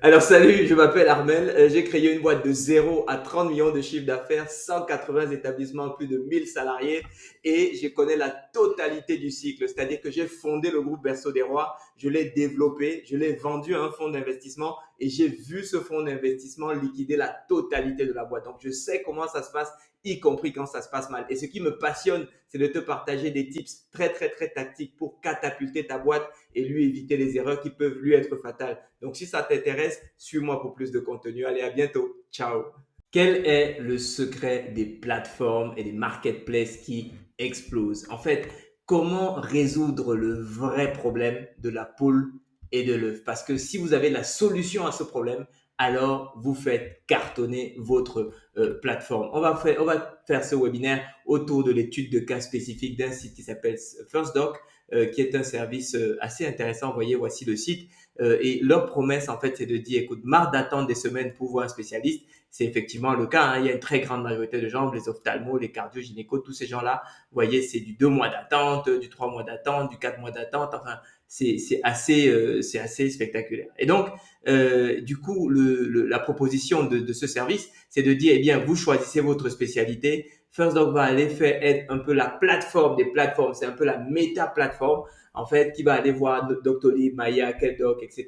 Alors salut, je m'appelle Armel. J'ai créé une boîte de 0 à 30 millions de chiffre d'affaires, 180 établissements, plus de 1000 salariés et je connais la totalité du cycle. C'est-à-dire que j'ai fondé le groupe Berceau des Rois, je l'ai développé, je l'ai vendu à un fonds d'investissement et j'ai vu ce fonds d'investissement liquider la totalité de la boîte. Donc je sais comment ça se passe, y compris quand ça se passe mal. Et ce qui me passionne, c'est de te partager des tips très tactiques pour catapulter ta boîte et lui éviter les erreurs qui peuvent lui être fatales. Donc, si ça t'intéresse, suis-moi pour plus de contenu. Allez, à bientôt. Ciao. Quel est le secret des plateformes et des marketplaces qui explosent? En fait, comment résoudre le vrai problème de la poule et de l'œuf? Parce que si vous avez la solution à ce problème, alors vous faites cartonner votre plateforme. On va faire ce webinaire autour de l'étude de cas spécifique d'un site qui s'appelle FirstDoc, qui est un service assez intéressant. Vous voyez, voici le site. Et leur promesse, en fait, c'est de dire, écoute, marre d'attendre des semaines pour voir un spécialiste. C'est effectivement le cas, hein. Il y a une très grande majorité de gens, les ophtalmos, les cardio-gynécos, tous ces gens-là, vous voyez, c'est du 2 mois d'attente, du 3 mois d'attente, du 4 mois d'attente. Enfin, c'est assez spectaculaire. Et donc, du coup, la proposition de ce service, c'est de dire, eh bien, vous choisissez votre spécialité. FirstDoc va aller faire être un peu la plateforme des plateformes. C'est un peu la méta-plateforme, en fait, qui va aller voir Doctolib, Maya, Keldoc, etc.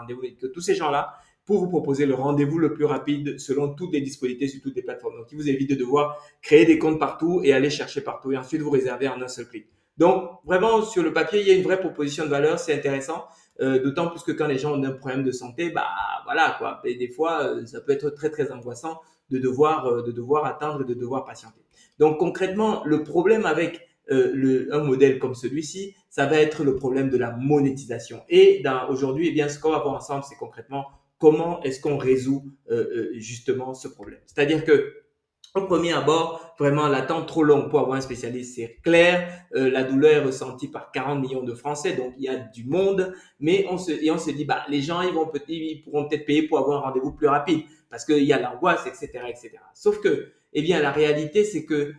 Rendez-vous avec tous ces gens-là pour vous proposer le rendez-vous le plus rapide selon toutes les disponibilités sur toutes les plateformes. Donc, qui vous évite de devoir créer des comptes partout et aller chercher partout et ensuite vous réserver en un seul clic. Donc, vraiment, sur le papier, il y a une vraie proposition de valeur, c'est intéressant. D'autant plus que quand les gens ont un problème de santé, bah voilà quoi. Et des fois, ça peut être très angoissant de devoir attendre et de devoir patienter. Donc concrètement, le problème avec un modèle comme celui-ci, ça va être le problème de la monétisation. Et aujourd'hui, eh bien, ce qu'on va voir ensemble, c'est concrètement comment est-ce qu'on résout justement ce problème. C'est-à-dire que au premier abord, vraiment, l'attente trop longue pour avoir un spécialiste, c'est clair. La douleur est ressentie par 40 millions de Français, donc il y a du monde. Mais on se dit, bah, les gens, ils pourront peut-être payer pour avoir un rendez-vous plus rapide parce qu'il y a l'angoisse, etc. Sauf que, eh bien, la réalité, c'est que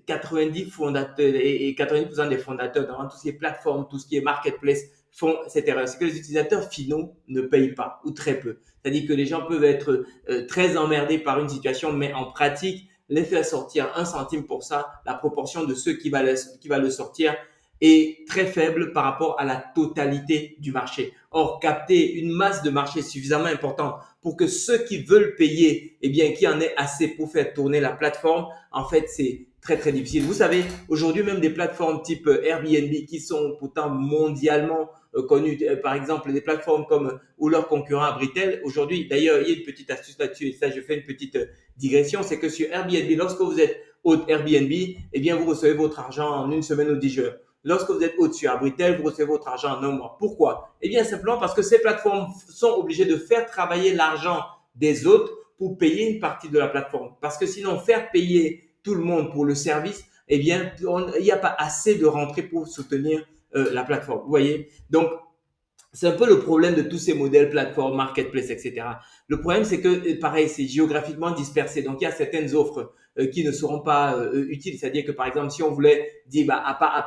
90 fondateurs et 90% des fondateurs dans tout ce qui est plateforme, tout ce qui est marketplace font cette erreur. C'est que les utilisateurs finaux ne payent pas ou très peu. C'est-à-dire que les gens peuvent être très emmerdés par une situation, mais en pratique, les faire sortir 1 centime pour ça, la proportion de ceux qui va le sortir est très faible par rapport à la totalité du marché. Or, capter une masse de marché suffisamment importante pour que ceux qui veulent payer, eh bien, qu'il y en ait assez pour faire tourner la plateforme, en fait, c'est très difficile. Vous savez, aujourd'hui, même des plateformes type Airbnb qui sont pourtant mondialement connues, par exemple, des plateformes comme ou leurs concurrents Abritel, aujourd'hui, d'ailleurs, il y a une petite astuce là-dessus, et ça, je fais une petite digression, c'est que sur Airbnb, lorsque vous êtes hôte Airbnb, eh bien, vous recevez votre argent en une semaine ou 10 jours. Lorsque vous êtes au-dessus à Britel, vous recevez votre argent en un mois. Pourquoi? Eh bien, simplement parce que ces plateformes sont obligées de faire travailler l'argent des autres pour payer une partie de la plateforme. Parce que sinon, faire payer tout le monde pour le service, eh bien, il n'y a pas assez de rentrée pour soutenir la plateforme. Vous voyez? Donc, c'est un peu le problème de tous ces modèles plateformes, marketplace, etc. Le problème, c'est que, pareil, c'est géographiquement dispersé. Donc, il y a certaines offres qui ne seront pas utiles. C'est-à-dire que, par exemple, si on voulait dire, bah,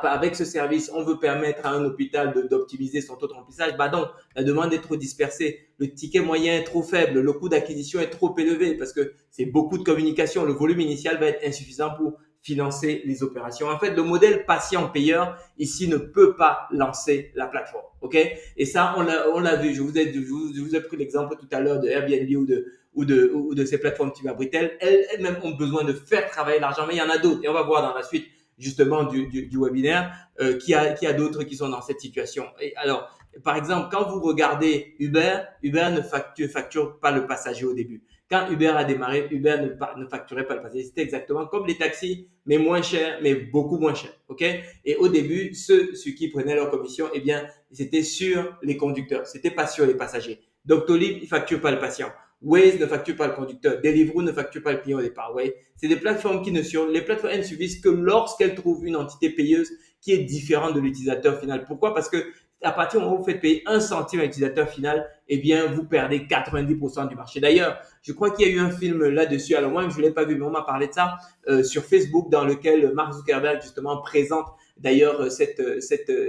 avec ce service, on veut permettre à un hôpital d'optimiser son taux de remplissage, bah non, la demande est trop dispersée. Le ticket moyen est trop faible. Le coût d'acquisition est trop élevé parce que c'est beaucoup de communication. Le volume initial va être insuffisant pour financer les opérations. En fait, le modèle patient-payeur ici ne peut pas lancer la plateforme. OK? Et ça, on l'a vu. Je vous ai pris l'exemple tout à l'heure de Airbnb ou de ces plateformes type Abritel. Elles-mêmes ont besoin de faire travailler l'argent, mais il y en a d'autres. Et on va voir dans la suite justement du webinaire qu'il y a d'autres qui sont dans cette situation. Et alors, par exemple, quand vous regardez Uber ne facture pas le passager au début. Quand Uber a démarré, Uber ne facturait pas le passager. C'était exactement comme les taxis, mais moins cher, mais beaucoup moins cher. OK? Et au début, ceux qui prenaient leur commission, eh bien, c'était sur les conducteurs. C'était pas sur les passagers. Doctolib, il facture pas le patient. Waze ne facture pas le conducteur. Deliveroo ne facture pas le client au départ. Ouais. C'est des plateformes les plateformes elles ne suffisent que lorsqu'elles trouvent une entité payeuse qui est différente de l'utilisateur final. Pourquoi? Parce que à partir du moment où vous faites payer 1 centime à l'utilisateur final, eh bien, vous perdez 90% du marché. D'ailleurs, je crois qu'il y a eu un film là-dessus. Alors, moi, je ne l'ai pas vu, mais on m'a parlé de ça sur Facebook, dans lequel Mark Zuckerberg, justement, présente d'ailleurs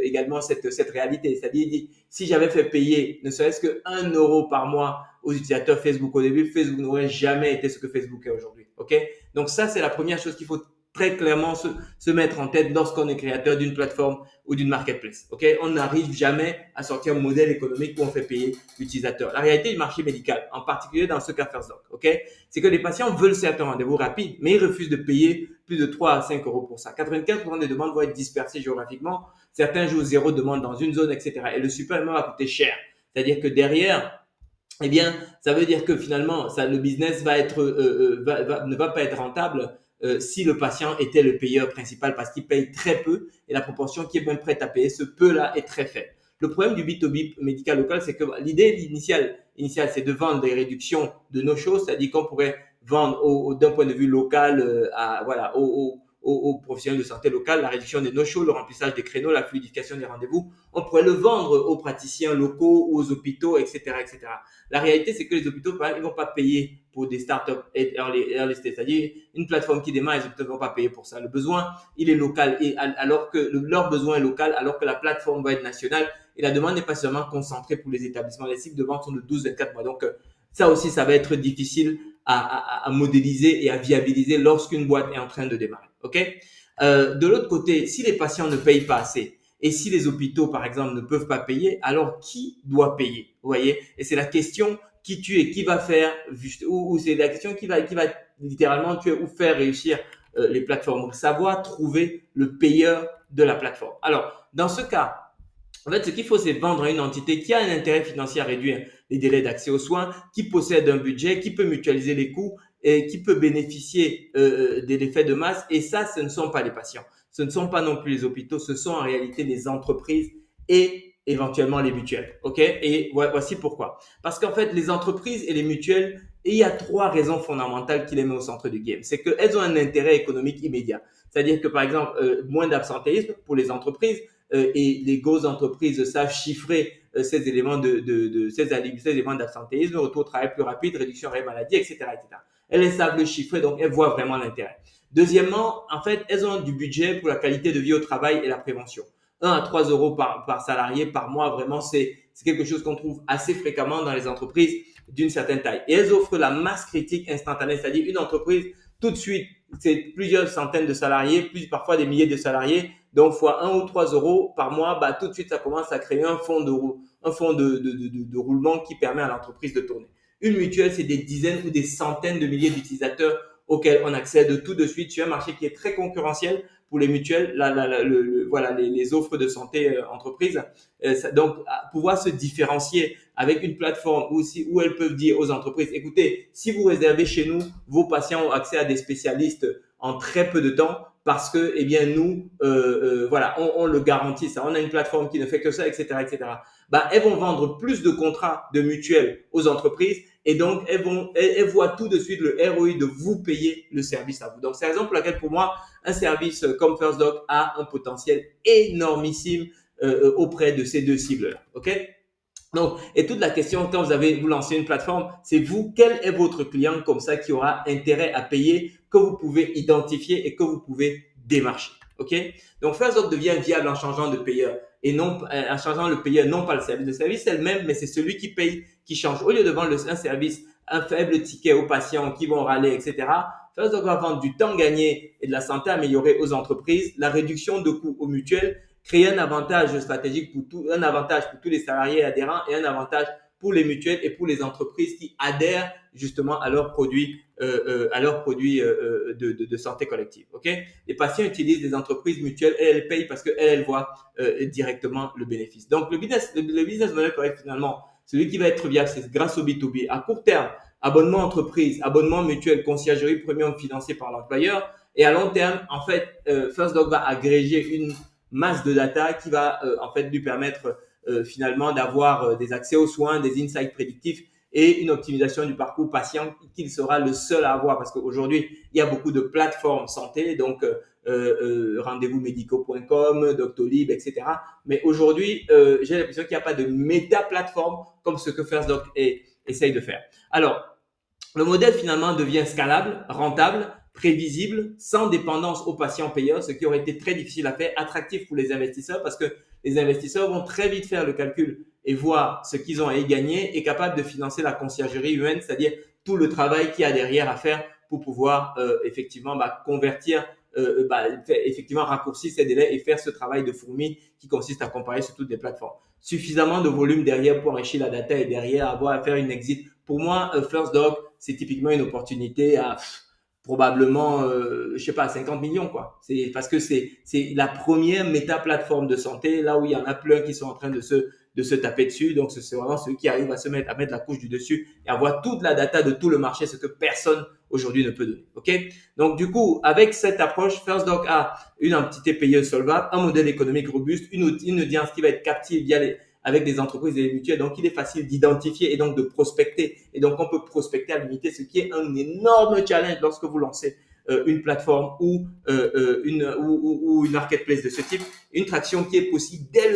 également cette réalité. C'est-à-dire, il dit, si j'avais fait payer ne serait-ce que 1 € par mois aux utilisateurs Facebook au début, Facebook n'aurait jamais été ce que Facebook est aujourd'hui. Ok? Donc ça, c'est la première chose qu'il faut très clairement se mettre en tête lorsqu'on est créateur d'une plateforme ou d'une marketplace. Ok, on n'arrive jamais à sortir un modèle économique où on fait payer l'utilisateur. La réalité du marché médical, en particulier dans ce cas FirstDoc, ok, c'est que les patients veulent certes un rendez-vous rapide, mais ils refusent de payer plus de 3 à 5 € pour ça. 95% des demandes vont être dispersées géographiquement. Certains jours, 0 demande dans une zone, etc. Et le supplément va coûter cher. C'est-à-dire que derrière, eh bien, ça veut dire que finalement, le business ne va pas être rentable si le patient était le payeur principal parce qu'il paye très peu et la proportion qui est même prête à payer ce peu-là est très faible. Le problème du B2B médical local, c'est que l'idée initiale, c'est de vendre des réductions de nos choses, c'est-à-dire qu'on pourrait vendre d'un point de vue local aux professionnels de santé locale, la réduction des no-shows, le remplissage des créneaux, la fluidification des rendez-vous. On pourrait le vendre aux praticiens locaux, aux hôpitaux, etc., etc. La réalité, c'est que les hôpitaux, ils vont pas payer pour des startups early stage. C'est-à-dire, une plateforme qui démarre, les hôpitaux ne vont pas payer pour ça. Le besoin, il est local, et alors que leur besoin est local, alors que la plateforme va être nationale, et la demande n'est pas seulement concentrée pour les établissements. Les cycles de vente sont de 12-24 mois. Donc, ça aussi, ça va être difficile à modéliser et à viabiliser lorsqu'une boîte est en train de démarrer. Ok. De l'autre côté, si les patients ne payent pas assez et si les hôpitaux, par exemple, ne peuvent pas payer, alors qui doit payer? Vous voyez? Et c'est la question qui tue et qui va faire, ou c'est la question qui va littéralement tuer ou faire réussir les plateformes. Donc, savoir trouver le payeur de la plateforme. Alors, dans ce cas, en fait, ce qu'il faut, c'est vendre à une entité qui a un intérêt financier à réduire les délais d'accès aux soins, qui possède un budget, qui peut mutualiser les coûts et qui peut bénéficier de l'effet de masse. Et ça, ce ne sont pas les patients. Ce ne sont pas non plus les hôpitaux. Ce sont en réalité les entreprises et éventuellement les mutuelles. OK? Et voici pourquoi. Parce qu'en fait, les entreprises et les mutuelles, il y a 3 raisons fondamentales qui les mettent au centre du game. C'est qu'elles ont un intérêt économique immédiat. C'est-à-dire que, par exemple, moins d'absentéisme pour les entreprises, et les grosses entreprises savent chiffrer ces éléments ces éléments d'absentéisme, retour au travail plus rapide, réduction des maladies, etc., etc. Elles savent le chiffrer, donc elles voient vraiment l'intérêt. Deuxièmement, en fait, elles ont du budget pour la qualité de vie au travail et la prévention. 1 à 3 € par salarié par mois, vraiment, c'est quelque chose qu'on trouve assez fréquemment dans les entreprises d'une certaine taille. Et elles offrent la masse critique instantanée, c'est-à-dire une entreprise, tout de suite, c'est plusieurs centaines de salariés, parfois des milliers de salariés. Donc, fois 1 ou 3 € par mois, tout de suite, ça commence à créer un fonds de roulement qui permet à l'entreprise de tourner. Une mutuelle, c'est des dizaines ou des centaines de milliers d'utilisateurs auxquels on accède tout de suite sur un marché qui est très concurrentiel pour les mutuelles, les offres de santé entreprises. Donc, pouvoir se différencier avec une plateforme où elles peuvent dire aux entreprises, écoutez, si vous réservez chez nous, vos patients ont accès à des spécialistes en très peu de temps parce que, eh bien, nous, on le garantit ça. On a une plateforme qui ne fait que ça, etc., etc. Elles vont vendre plus de contrats de mutuelles aux entreprises et donc elles voient tout de suite le ROI de vous payer le service à vous. Donc, c'est la raison pour laquelle, pour moi, un service comme FirstDoc a un potentiel énormissime auprès de ces deux cibles-là. OK? Donc, et toute la question, quand vous lancez une plateforme, c'est vous, quel est votre client comme ça qui aura intérêt à payer, que vous pouvez identifier et que vous pouvez démarcher. OK? Donc, FirstDoc devient viable en changeant de payeur et non, en changeant le payeur, non pas le service. Le service c'est le même, mais c'est celui qui paye qui change. Au lieu de vendre un service, un faible ticket aux patients qui vont râler, etc., FirstDoc va vendre du temps gagné et de la santé améliorée aux entreprises, la réduction de coûts aux mutuelles, créer un avantage stratégique un avantage pour tous les salariés adhérents et un avantage pour les mutuelles et pour les entreprises qui adhèrent justement à leurs produits, de santé collective. Ok? Les patients utilisent des entreprises mutuelles et elles payent parce qu'elles voient directement le bénéfice. Donc le business model correct finalement, celui qui va être viable, c'est grâce au B2B. À court terme, abonnement entreprise, abonnement mutuel, conciergerie premium financé par l'employeur. Et à long terme, en fait, FirstDoc va agréger une masse de data qui va en fait lui permettre finalement d'avoir des accès aux soins, des insights prédictifs et une optimisation du parcours patient qu'il sera le seul à avoir parce qu'aujourd'hui, il y a beaucoup de plateformes santé, donc rendez-vous-médicaux.com, Doctolib, etc. Mais aujourd'hui, j'ai l'impression qu'il n'y a pas de méta-plateforme comme ce que FirstDoc essaye de faire. Alors, le modèle finalement devient scalable, rentable, prévisible, sans dépendance aux patients payeurs, ce qui aurait été très difficile à faire, attractif pour les investisseurs parce que les investisseurs vont très vite faire le calcul et voir ce qu'ils ont à y gagner et capable de financer la conciergerie humaine, c'est-à-dire tout le travail qu'il y a derrière à faire pour pouvoir effectivement convertir, effectivement raccourcir ces délais et faire ce travail de fourmi qui consiste à comparer sur toutes les plateformes. Suffisamment de volume derrière pour enrichir la data et derrière avoir à faire une exit. Pour moi, First Doc, c'est typiquement une opportunité à probablement, je sais pas, 50 millions, quoi. C'est parce que c'est la première méta-plateforme de santé, là où il y en a plein qui sont en train de se taper dessus. Donc, c'est vraiment ceux qui arrivent à mettre la couche du dessus et avoir toute la data de tout le marché, ce que personne aujourd'hui ne peut donner. OK? Donc, du coup, avec cette approche, First Doc a une entité payeuse solvable, un modèle économique robuste, une audience qui va être captive avec des entreprises et des mutuelles. Donc, il est facile d'identifier et donc de prospecter. Et donc, on peut prospecter à l'unité, ce qui est un énorme challenge lorsque vous lancez une plateforme ou une marketplace de ce type. Une traction qui est possible dès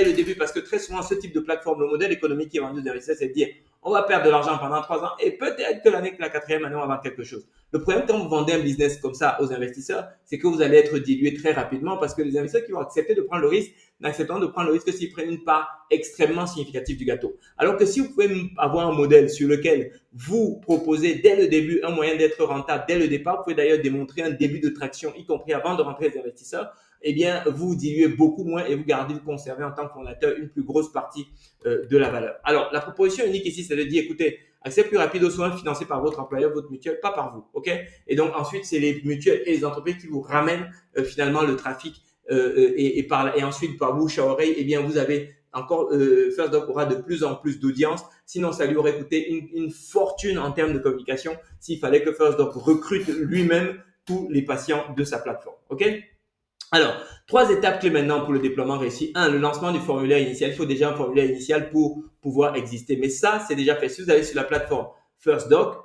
le début, parce que très souvent, ce type de plateforme, le modèle économique qui est vendu aux investisseurs, c'est de dire, on va perdre de l'argent pendant 3 ans et peut-être que la quatrième année, on va vendre quelque chose. Le problème quand vous vendez un business comme ça aux investisseurs, c'est que vous allez être dilué très rapidement parce que les investisseurs qui vont accepter de prendre le risque n'accepteront de prendre le risque s'ils prennent une part extrêmement significative du gâteau. Alors que si vous pouvez avoir un modèle sur lequel vous proposez dès le début un moyen d'être rentable dès le départ, vous pouvez d'ailleurs démontrer un début de traction, y compris avant de rentrer les investisseurs, eh bien, vous diluez beaucoup moins et vous conservez en tant que fondateur une plus grosse partie de la valeur. Alors, la proposition unique ici, c'est de dire, écoutez, accès plus rapide aux soins financés par votre employeur, votre mutuelle, pas par vous, ok? Et donc, ensuite, c'est les mutuelles et les entreprises qui vous ramènent finalement le trafic et ensuite, par bouche à oreille, eh bien, vous avez encore, First Doc aura de plus en plus d'audience. Sinon, ça lui aurait coûté une fortune en termes de communication s'il fallait que First Doc recrute lui-même tous les patients de sa plateforme, ok? Alors, 3 étapes clés maintenant pour le déploiement réussi. 1, le lancement du formulaire initial. Il faut déjà un formulaire initial pour pouvoir exister. Mais ça, c'est déjà fait. Si vous allez sur la plateforme First Doc,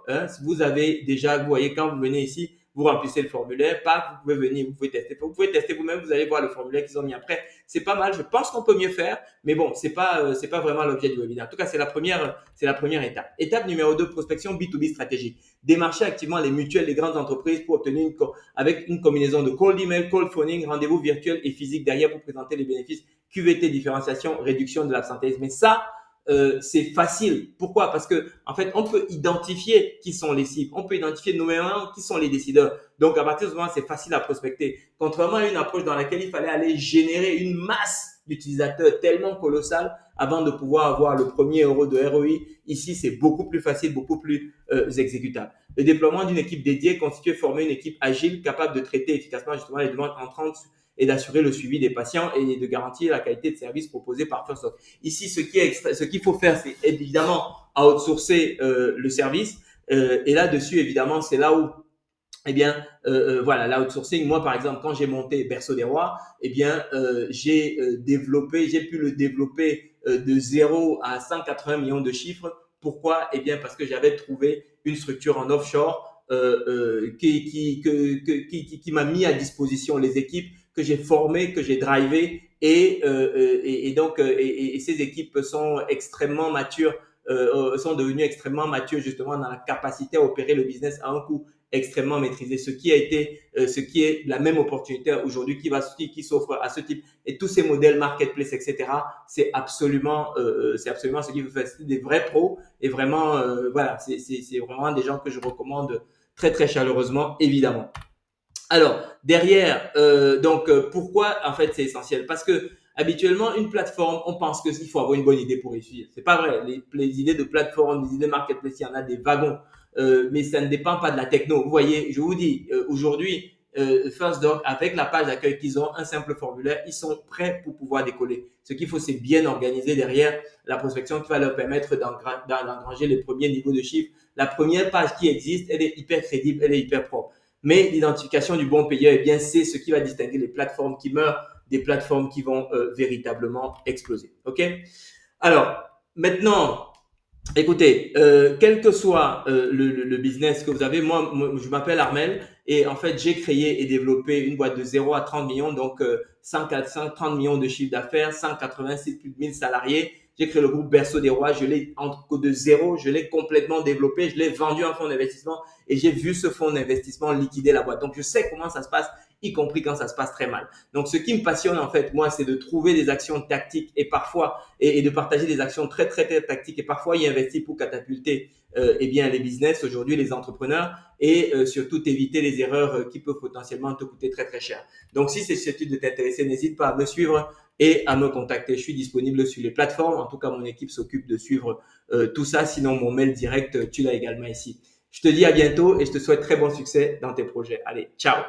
vous avez déjà, vous voyez, quand vous venez ici, vous remplissez le formulaire, vous pouvez venir, vous pouvez tester. Vous pouvez tester vous-même, vous allez voir le formulaire qu'ils ont mis après. C'est pas mal. Je pense qu'on peut mieux faire, mais bon, c'est pas vraiment l'objet du webinaire. En tout cas, c'est la première étape. Étape numéro 2, prospection B2B stratégique. Démarcher activement les mutuelles, les grandes entreprises pour obtenir avec une combinaison de cold email, cold phoning, rendez-vous virtuel et physique derrière pour présenter les bénéfices, QVT, différenciation, réduction de l'absentéisme. Mais ça, c'est facile. Pourquoi? Parce que en fait, on peut identifier qui sont les cibles, on peut identifier nommément qui sont les décideurs. Donc, à partir de ce moment, c'est facile à prospecter. Contrairement à une approche dans laquelle il fallait aller générer une masse d'utilisateurs tellement colossale avant de pouvoir avoir le premier euro de ROI. Ici, c'est beaucoup plus facile, beaucoup plus exécutable. Le déploiement d'une équipe dédiée constitue former une équipe agile capable de traiter efficacement justement les demandes entrantes et d'assurer le suivi des patients et de garantir la qualité de service proposé par First Doc. Ici, ce qu'il faut faire, c'est évidemment outsourcer le service. Et là-dessus, évidemment, c'est là où eh bien, voilà, l'outsourcing. Moi, par exemple, quand j'ai monté Berceau des Rois, eh bien, j'ai pu le développer de 0 à 180 millions de chiffres. Pourquoi? Eh bien, parce que j'avais trouvé une structure en offshore qui m'a mis à disposition les équipes que j'ai formées, que j'ai drivées donc ces équipes sont extrêmement matures, sont devenues extrêmement matures justement dans la capacité à opérer le business à un coût extrêmement maîtrisé, ce qui est la même opportunité aujourd'hui qui s'offre à ce type. Et tous ces modèles marketplace, etc., c'est absolument ce qui veut faire des vrais pros et vraiment, voilà, c'est vraiment des gens que je recommande très, très chaleureusement, évidemment. Alors, derrière, pourquoi en fait c'est essentiel? Parce que habituellement, une plateforme, on pense qu'il faut avoir une bonne idée pour réussir. C'est pas vrai. Les idées de plateforme, les idées marketplace, il y en a des wagons. Mais ça ne dépend pas de la techno. Vous voyez, je vous dis, aujourd'hui, First Doc, avec la page d'accueil qu'ils ont, un simple formulaire, ils sont prêts pour pouvoir décoller. Ce qu'il faut, c'est bien organiser derrière la prospection qui va leur permettre d'engranger les premiers niveaux de chiffre. La première page qui existe, elle est hyper crédible, elle est hyper propre. Mais l'identification du bon payeur, eh bien, c'est ce qui va distinguer les plateformes qui meurent des plateformes qui vont véritablement exploser. OK? Alors, maintenant, écoutez, quel que soit le business que vous avez, moi je m'appelle Armel et en fait, j'ai créé et développé une boîte de 0 à 30 millions, donc 130 millions de chiffre d'affaires, 186 plus de 1000 salariés. J'ai créé le groupe Berceau des Rois. Je l'ai de zéro, je l'ai complètement développé. Je l'ai vendu en fonds d'investissement et j'ai vu ce fonds d'investissement liquider la boîte. Donc, je sais comment ça se passe, y compris quand ça se passe très mal. Donc, ce qui me passionne, en fait, moi, c'est de trouver des actions tactiques et parfois, et de partager des actions très, très, très tactiques et parfois y investir pour catapulter, eh bien, les business, aujourd'hui, les entrepreneurs et surtout éviter les erreurs qui peuvent potentiellement te coûter très, très cher. Donc, si c'est susceptible de t'intéresser, n'hésite pas à me suivre et à me contacter. Je suis disponible sur les plateformes. En tout cas, mon équipe s'occupe de suivre tout ça. Sinon, mon mail direct, tu l'as également ici. Je te dis à bientôt et je te souhaite très bon succès dans tes projets. Allez, ciao!